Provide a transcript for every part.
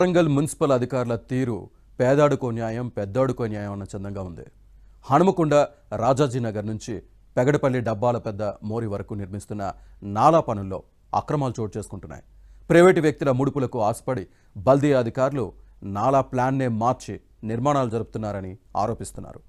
Warangal municipal అధికారుల తీరు పేదాడుకో న్యాయం పెద్దాడుకో న్యాయం అన్న చందంగా ఉంది. హనుమకొండ రాజాజీనగర్ నుంచి పెగడపల్లి డబ్బాల పెద్ద మోరి వరకు నిర్మిస్తున్న నాలా పనుల్లో అక్రమాలు చోటు చేసుకుంటున్నాయి. ప్రైవేటు వ్యక్తుల ముడుపులకు ఆశపడి బల్దీ అధికారులు నాలా ప్లాన్నే మార్చి నిర్మాణాలు జరుపుతున్నారని ఆరోపిస్తున్నారు.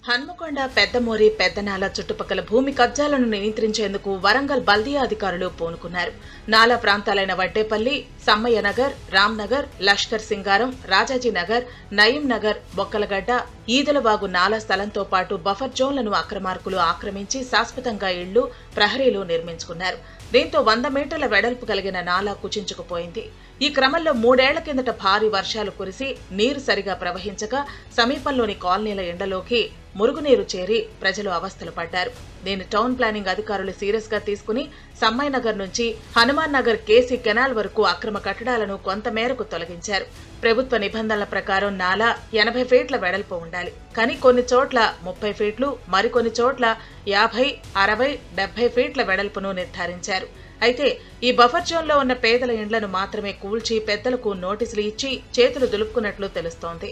హన్మకొండ పెద్దమోరి పెద్దనాల చుట్టుపక్కల భూమి కబ్జాలను నియంత్రించేందుకు వరంగల్ బల్దియా అధికారులు పూనుకున్నారు. నాలా ప్రాంతాలైన వడ్డేపల్లి, సమ్మయ్య నగర్, రామ్నగర్, లష్కర్ సింగారం, రాజాజీనగర్, నయీం నగర్, బొక్కలగడ్డ, ఈదలవాగు నాలా స్థలంతో పాటు బఫర్ జోన్లను అక్రమార్కులు ఆక్రమించి శాశ్వతంగా ఇళ్లు, ప్రహరీలు నిర్మించుకున్నారు. దీంతో 100 మీటర్ల వెడల్పు కలిగిన నాలా కుచించుకుపోయింది. ఈ క్రమంలో 3 ఏళ్ల కిందట భారీ వర్షాలు కురిసి నీరు సరిగా ప్రవహించక సమీపంలోని కాలనీల ఎండలోకి మురుగునీరు చేరి ప్రజలు అవస్థలు పడ్డారు. దీన్ని టౌన్ ప్లానింగ్ అధికారులు సీరియస్ గా తీసుకుని సమ్మయ్య నగర్ నుంచి హనుమాన్ నగర్ కేసీ కెనాల్ వరకు అక్రమ కట్టడాలను కొంతమేరకు తొలగించారు. ప్రభుత్వ నిబంధనల ప్రకారం నాలా 80 ఫీట్ల వెడల్పు ఉండాలి. కానీ కొన్ని చోట్ల 30 ఫీట్లు, మరికొన్ని చోట్ల 50, 60, 70 ఫీట్ల వెడల్పును నిర్ధారించారు. అయితే ఈ బఫర్ జోన్లో ఉన్న పేదల ఇండ్లను మాత్రమే కూల్చి పెద్దలకు నోటీసులు ఇచ్చి చేతులు దులుపుకున్నట్లు తెలుస్తోంది.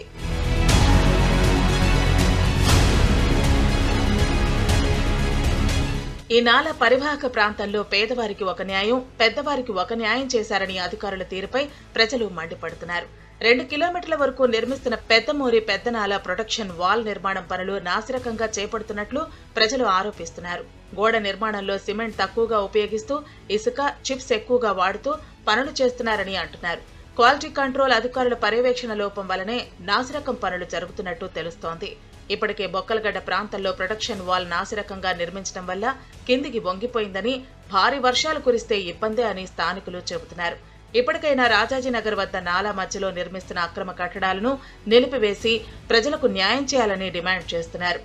ఈ నాలా పరివాహక ప్రాంతంలో పేదవారికి ఒక న్యాయం, పెద్దవారికి ఒక న్యాయం చేశారని అధికారుల తీరుపై ప్రజలు మండిపడుతున్నారు. 2 కిలోమీటర్ల వరకు నిర్మిస్తున్న పెద్దమోరి పెద్దనాల ప్రొటెక్షన్ వాల్ నిర్మాణం పనులు నాసిరకంగా చేపడుతున్నట్లు ప్రజలు ఆరోపిస్తున్నారు. గోడ నిర్మాణంలో సిమెంట్ తక్కువగా ఉపయోగిస్తూ ఇసుక, చిప్స్ ఎక్కువగా వాడుతూ పనులు చేస్తున్నారని అంటున్నారు. క్వాలిటీ కంట్రోల్ అధికారుల పర్యవేక్షణ లోపం వల్లనే నాసిరకం పనులు జరుగుతున్నట్టు తెలుస్తోంది. ఇప్పటికే బొక్కలగడ్డ ప్రాంతంలో ప్రొటెక్షన్ వాల్ నాసిరకంగా నిర్మించడం వల్ల కిందికి వంగిపోయిందని, భారీ వర్షాలు కురిస్తే ఇబ్బందే అని స్థానికులు చెబుతున్నారు. ఇప్పటికైనా రాజాజీనగర్ వద్ద నాలా మధ్యలో నిర్మిస్తున్న అక్రమ కట్టడాలను నిలిపివేసి ప్రజలకు న్యాయం చేయాలని డిమాండ్ చేస్తున్నారు.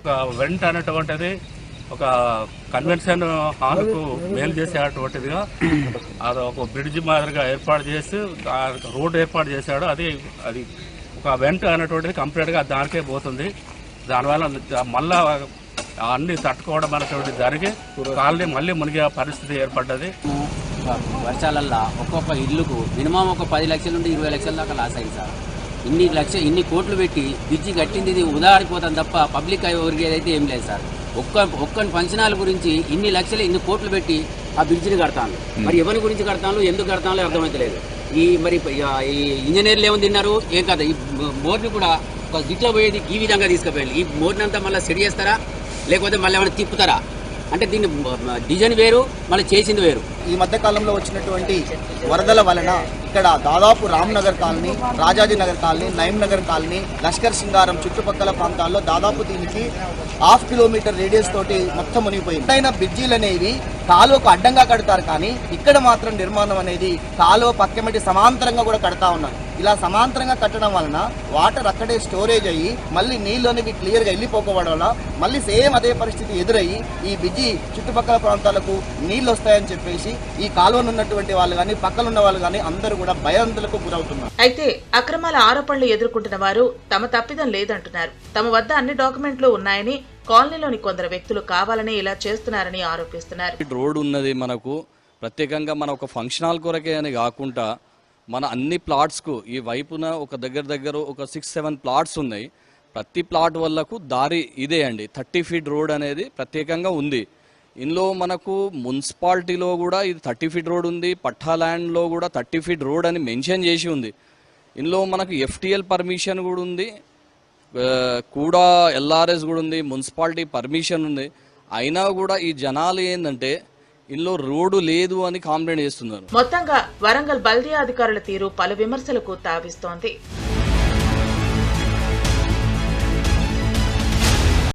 ఒక కన్వెన్షన్ హాల్కు మేలు చేసేటువంటిదిగా అది ఒక బ్రిడ్జ్ మాదిరిగా ఏర్పాటు చేసి రోడ్డు ఏర్పాటు చేశాడు. అది ఒక వెంట అనేటువంటిది కంప్లీట్గా దానికే పోతుంది. దానివల్ల మళ్ళా అన్ని తట్టుకోవడం అనేటువంటి జరిగి కాలనీ మళ్ళీ మునిగే పరిస్థితి ఏర్పడ్డది. వర్షాలల్లో ఒక్కొక్క ఇల్లుకు మినిమం ఒక 10 లక్షల నుండి 20 లక్షల దాకా లాస్ అయింది సార్. ఇన్ని కోట్లు పెట్టి బ్రిడ్జి కట్టింది, ఇది ఉదాహరిపోతాం తప్ప పబ్లిక్ ఎవరికి అయితే ఏం లేదు సార్. ఒక్క ఫంక్షనాల గురించి ఇన్ని లక్షలు ఇన్ని కోట్లు పెట్టి ఆ బ్రిడ్జిని కడతాను. మరి ఎవరి గురించి కడతాను, ఎందుకు కడతానో అర్థమైతలేదు. ఈ ఇంజనీర్లు ఏమని తిన్నారు ఏం కదా. ఈ మోర్ని కూడా ఒక దిట్లో పోయేది ఈ విధంగా తీసుకుపోయాలి. ఈ మోర్ని అంతా మళ్ళీ సెట్ చేస్తారా, లేకపోతే మళ్ళీ ఏమైనా తిప్పుతారా అంటే దీన్ని డిజైన్ వేరు, మళ్ళీ చేసింది వేరు. ఈ మధ్య కాలంలో వచ్చినటువంటి వరదల వలన ఇక్కడ దాదాపు Ramnagar colony, Rajajinagar colony, Nayeem Nagar colony, Lashkar Singaram చుట్టుపక్కల ప్రాంతాల్లో దాదాపు దీనికి 1/2 కిలోమీటర్ రేడియస్ తోటి మొత్తం మునిగిపోయింది. అయినా బ్రిడ్జీలు అనేవి కాలువకు అడ్డంగా కడతారు, కానీ ఇక్కడ మాత్రం నిర్మాణం అనేది కాలువ పక్కమటి సమాంతరంగా కూడా కడతా ఉన్నారు. ఇలా సమాంతరంగా కట్టడం వలన వాటర్ అక్కడే స్టోరేజ్ అయ్యి మళ్ళీ నీళ్ళు అనేవి క్లియర్గా వెళ్ళిపోకపోవడం వల్ల మళ్ళీ సేమ్ అదే పరిస్థితి ఎదురయ్యి ఈ బ్రిడ్జి చుట్టుపక్కల ప్రాంతాలకు నీళ్ళు వస్తాయని చెప్పేసి ఈ కాలువను ఉన్నటువంటి వాళ్ళు కానీ పక్కనున్న వాళ్ళు కానీ అందరూ కూడా భయాందోళనకు గురవుతున్నారు. అయితే అక్రమాల ఆరోపణలు ఎదుర్కొంటున్న వారు తమ తప్పిదం లేదంటున్నారు. తమ వద్ద అన్ని డాక్యుమెంట్లు ఉన్నాయని, కాలనీలోని కొందరు వ్యక్తులు కావాలని ఇలా చేస్తున్నారని ఆరోపిస్తున్నారు. రోడ్ ఉన్నది మనకు ప్రత్యేకంగా మన ఒక ఫంక్షన్ హాల్ కొరకే అని కాకుండా మన అన్ని ప్లాట్స్కు ఈ వైపున ఒక దగ్గర ఒక 6-7 ప్లాట్స్ ఉన్నాయి. ప్రతి ప్లాట్ వల్లకు దారి ఇదే అండి. 30 ఫీట్ రోడ్ అనేది ప్రత్యేకంగా ఉంది. ఇందులో మనకు మున్సిపాలిటీలో కూడా ఇది 30 ఫీట్ రోడ్ ఉంది, పట్టా ల్యాండ్లో కూడా 30 ఫీట్ రోడ్ అని మెన్షన్ చేసి ఉంది. ఇందులో మనకు FTL పర్మిషన్ కూడా ఉంది, కూడా LRS కూడా ఉంది, మున్సిపాలిటీ పర్మిషన్ ఉంది. అయినా కూడా ఈ జనాలు ఏంటంటే ఇందులో రోడ్డు లేదు అని కాంప్లైంట్ చేస్తున్నారు. మొత్తంగా వరంగల్ బల్దియా అధికారుల తీరు పలు విమర్శలకు తావిస్తోంది.